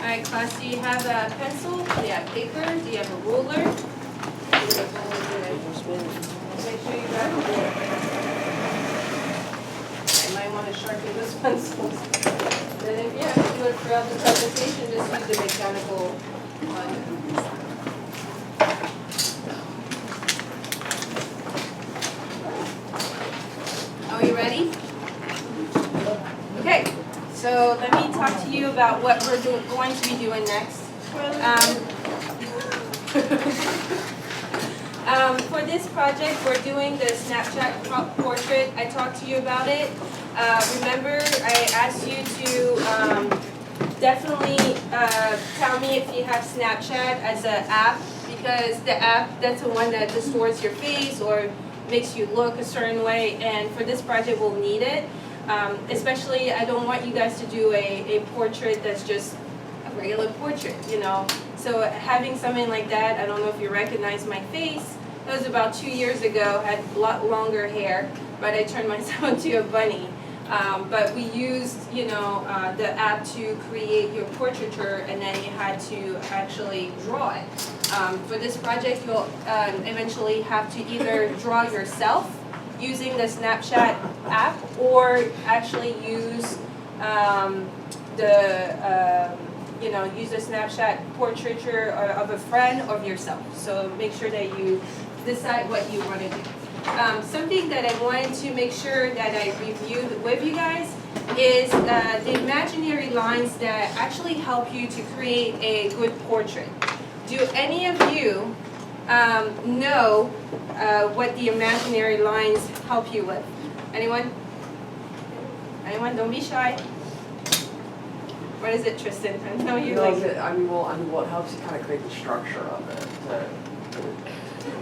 Alright, class, do you have a pencil? Do you have paper? Do you have a ruler? Make sure you got it. I might want to sharpen those pencils. Then if you have to do it throughout the presentation, just use the mechanical one. Are you ready? Okay, so let me talk to you about what we're going to be doing next. For this project, we're doing the Snapchat portrait. I talked to you about it. Remember, I asked you to definitely tell me if you have Snapchat as an app, because the app, that's the one that distorts your face or makes you look a certain way, and for this project we'll need it. Especially, I don't want you guys to do a portrait that's just a regular portrait, you know. So having something like that, I don't know if you recognize my face. That was about 2 years ago. I had a lot longer hair, but I turned myself into a bunny. But we used, you know, the app to create your portraiture, and then you had to actually draw it. For this project, you'll eventually have to either draw yourself using the Snapchat app, or actually use use the Snapchat portraiture of a friend or of yourself. So make sure that you decide what you want to do. Something that I wanted to make sure that I reviewed with you guys is the imaginary lines that actually help you to create a good portrait. Do any of you know what the imaginary lines help you with? Anyone? Anyone? Don't be shy. What is it, Tristan? I know you like it. What helps you kind of create the structure of it, the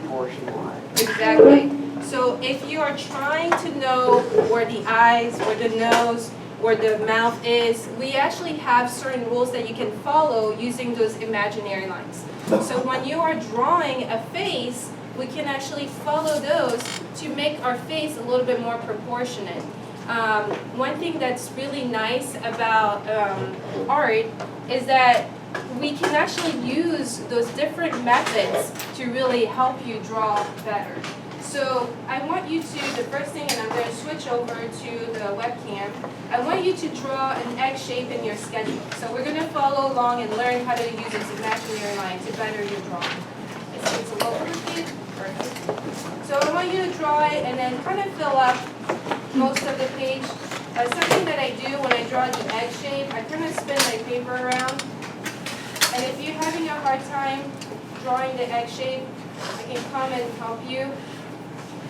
proportion-wise. Exactly. So if you are trying to know where the eyes, where the nose, where the mouth is, we actually have certain rules that you can follow using those imaginary lines. So when you are drawing a face, we can actually follow those to make our face a little bit more proportionate. One thing that's really nice about art is that we can actually use those different methods to really help you draw better. So I want you to, the first thing, and I'm going to switch over to the webcam, I want you to draw an egg shape in your sketchbook. So we're going to follow along and learn how to use this imaginary line to better your drawing. It's a little perfect. So I want you to draw it and then kind of fill up most of the page. Something that I do when I draw the egg shape, I kind of spin my paper around. And if you're having a hard time drawing the egg shape, I can come and help you.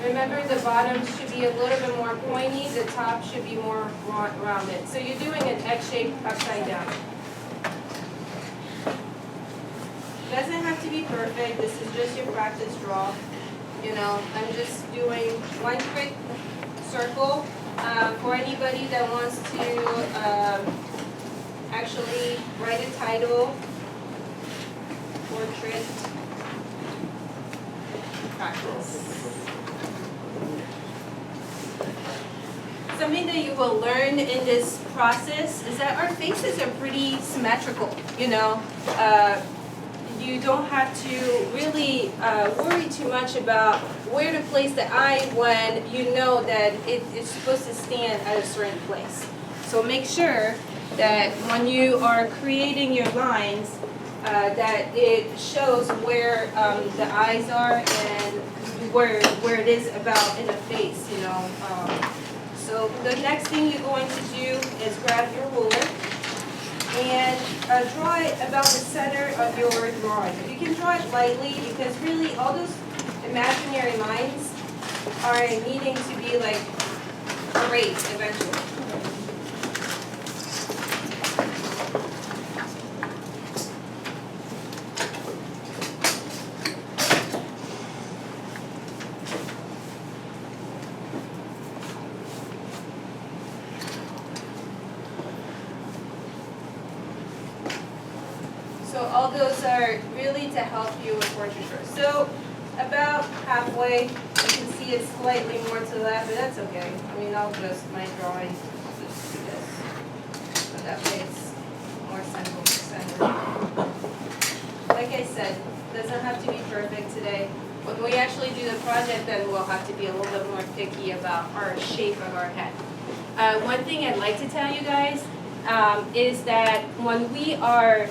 Remember, the bottom should be a little bit more pointy, the top should be more rounded. So you're doing an egg shape upside down. It doesn't have to be perfect, this is just your practice draw. You know, I'm just doing one quick circle. For anybody that wants to actually write a title, portrait, practice. Something that you will learn in this process is that our faces are pretty symmetrical, you know. You don't have to really worry too much about where to place the eye when you know that it's supposed to stand at a certain place. So make sure that when you are creating your lines, that it shows where the eyes are and where it is about in the face, you know. So the next thing you're going to do is grab your ruler and draw it about the center of your drawing. You can draw it lightly because really all those imaginary lines are needing to be like erased eventually. So all those are really to help you with portraiture. So about halfway, you can see it's slightly more to the left, but that's okay. I mean, I'll adjust my drawing just do this. So that way it's more central to center. said, doesn't have to be perfect today. When we actually do the project, then we'll have to be a little bit more picky about our shape of our head. One thing I'd like to tell you guys is that when we are,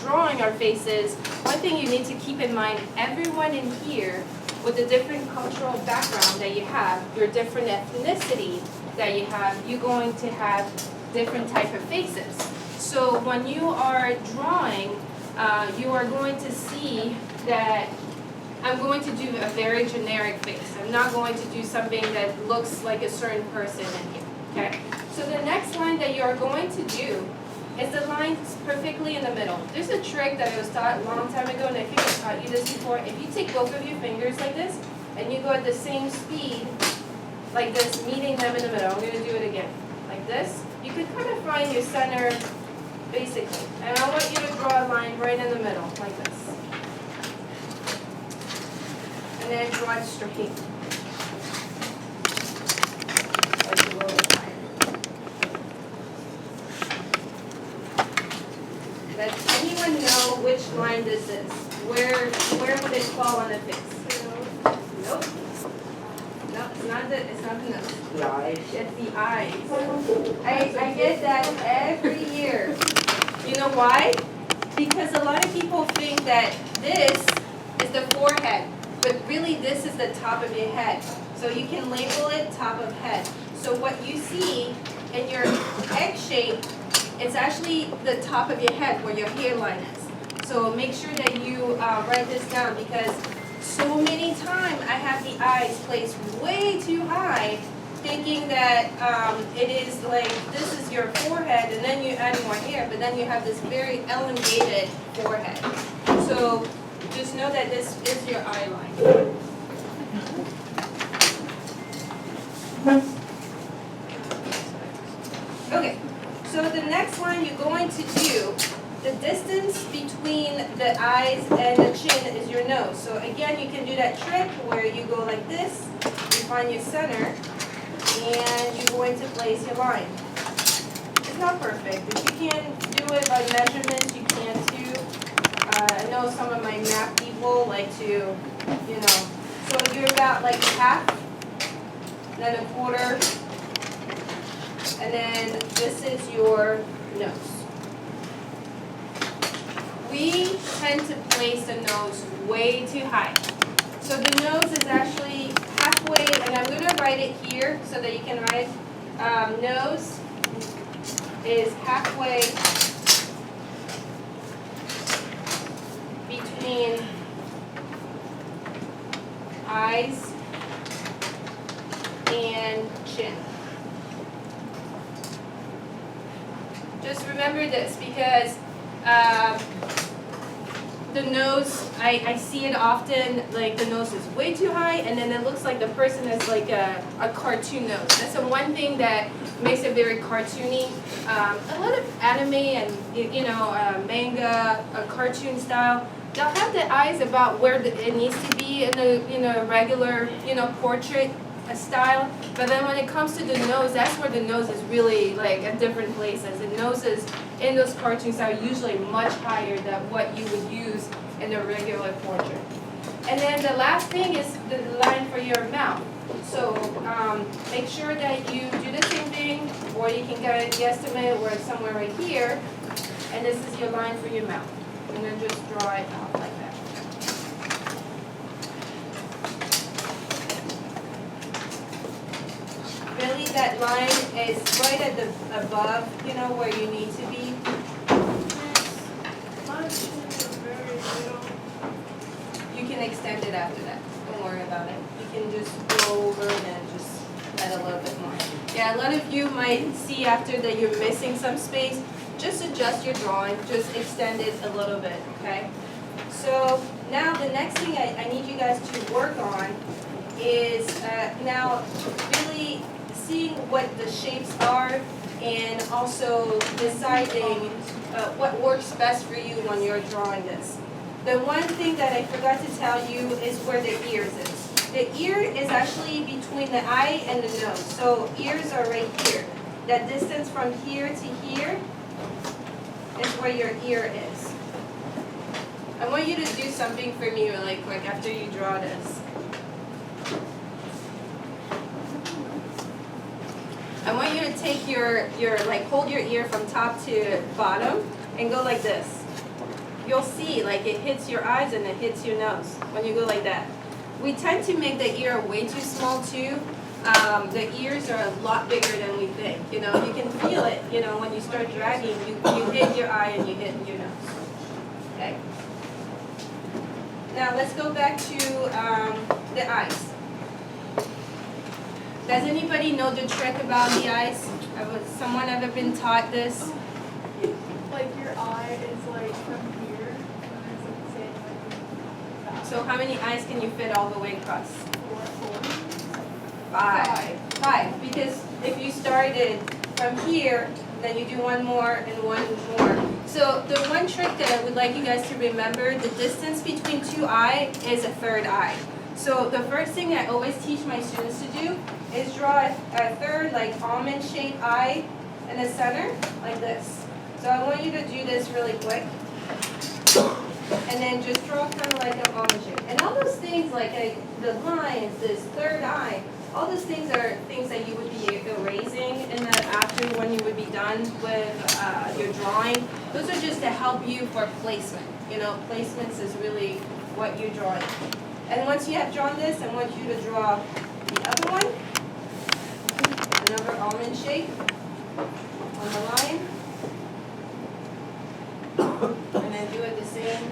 drawing our faces, one thing you need to keep in mind, everyone in here with the different cultural background that you have, your different ethnicity that you have, you're going to have different type of faces. So when you are drawing, you are going to see that I'm going to do a very generic face. I'm not going to do something that looks like a certain person in here, okay? So the next line that you are going to do is the line perfectly in the middle. There's a trick that I was taught a long time ago, and I think I taught you this before. If you take both of your fingers like this, and you go at the same speed, like this, meeting them in the middle. I'm going to do it again, like this. You could kind of find your center, basically. And I want you to draw a line right in the middle, like this. And then draw it straight. Like a little line. Does anyone know which line this is? Where would it fall on the face? Nope. No, it's not the nose. The eyes. It's the eyes. I get that every year. You know why? Because a lot of people think that this is the forehead, but really this is the top of your head. So you can label it top of head. So what you see in your egg shape, it's actually the top of your head where your hairline is. So make sure that you write this down, because so many times I have the eyes placed way too high, thinking that it is like this is your forehead, and then you add more hair, but then you have this very elongated forehead. So just know that this is your eye line. Okay, so the next line you're going to do, the distance between the eyes and the chin is your nose. So again, you can do that trick where you go like this, you find your center, and you're going to place your line. It's not perfect. If you can do it by measurements, you can too. I know some of my math people like to, so you're about like half, then a quarter, and then this is your nose. We tend to place the nose way too high. So the nose is actually halfway, and I'm going to write it here so that you can write. Nose is halfway between eyes and chin. Just remember this, because the nose, I see it often, like the nose is way too high, and then it looks like the person has like a cartoon nose. That's the one thing that makes it very cartoony. A lot of anime and manga, cartoon style, they'll have the eyes about where it needs to be in a regular portrait style, but then when it comes to the nose, that's where the nose is really like at different places. The noses in those cartoons are usually much higher than what you would use in a regular portrait. And then the last thing is the line for your mouth. So make sure that you do the same thing, or you can get a guesstimate where it's somewhere right here, and this is your line for your mouth. And then just draw it out like that. Really, that line is right at the above, where you need to be. You can extend it after that. Don't worry about it. You can just go over and then just add a little bit more. Yeah, a lot of you might see after that you're missing some space. Just adjust your drawing. Just extend it a little bit, okay? So now the next thing I need you guys to work on is now really seeing what the shapes are, and also deciding what works best for you when you're drawing this. The one thing that I forgot to tell you is where the ears is. The ear is actually between the eye and the nose. So ears are right here. That distance from here to here is where your ear is. I want you to do something for me really quick after you draw this. I want you to take your like hold your ear from top to bottom and go like this. You'll see like it hits your eyes and it hits your nose when you go like that. We tend to make the ear way too small too. The ears are a lot bigger than we think. You know, you can feel it. You know, when you start dragging, you hit your eye and you hit your nose. Okay. Now let's go back to the eyes. Does anybody know the trick about the eyes? Someone ever been taught this? Like your eye is like from here, and it's like saying like that. So how many eyes can you fit all the way across? Four. Five. Because if you started from here, then you do one more and one more. So the one trick that I would like you guys to remember, the distance between two eyes is a third eye. So the first thing I always teach my students to do is draw a third like almond shaped eye in the center like this. So I want you to do this really quick. And then just draw kind of like an almond shape. And all those things like the lines, this third eye, all those things are things that you would be erasing in the after when you would be done with your drawing. Those are just to help you for placement. You know, placements is really what you're drawing. And once you have drawn this, I want you to draw the other one. Another almond shape on the line. And then do it the same.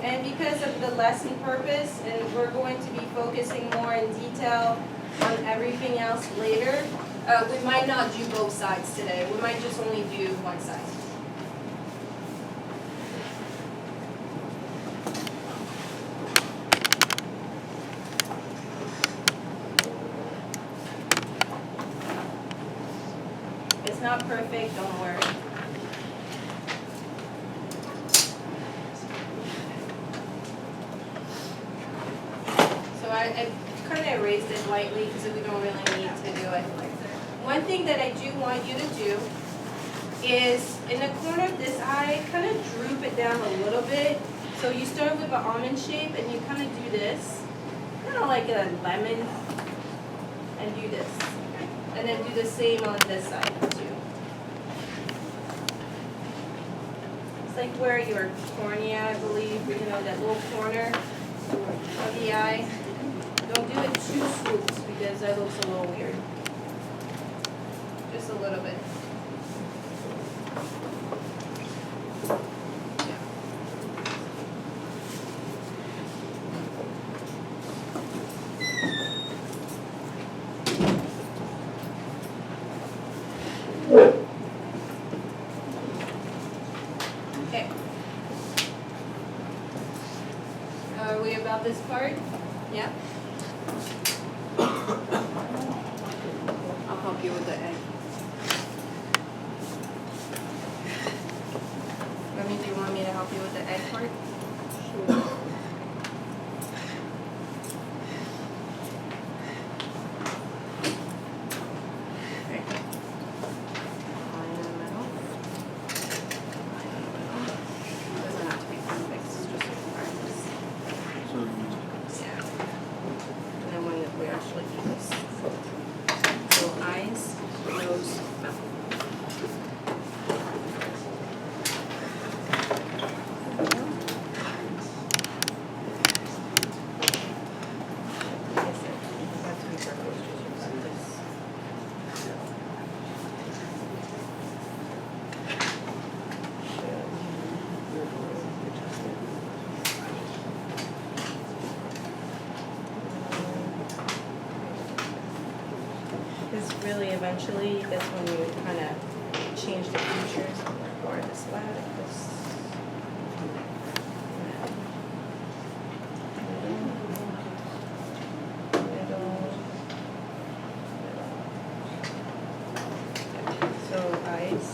And because of the lesson purpose, and we're going to be focusing more in detail on everything else later, we might not do both sides today. We might just only do one side. It's not perfect, don't worry. So I kind of erased it lightly because we don't really need to do it. One thing that I do want you to do is in the corner of this eye, kind of droop it down a little bit. So you start with an almond shape and you kind of do this, kind of like a lemon, and do this. And then do the same on this side too. It's like where your cornea, I believe, you know, that little corner of the eye. Don't do it too swoops because that looks a little weird. Just a little bit. Okay. Are we about this part? Yeah? I'll help you with the egg. Remy, do you want me to help you with the egg part? Sure. Because really, eventually, that's when you kind of change the features or the slab. So eyes,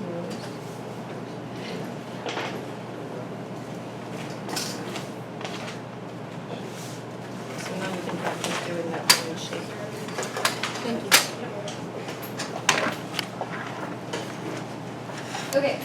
nose. So now we can practice doing that one shape. Thank you. Okay,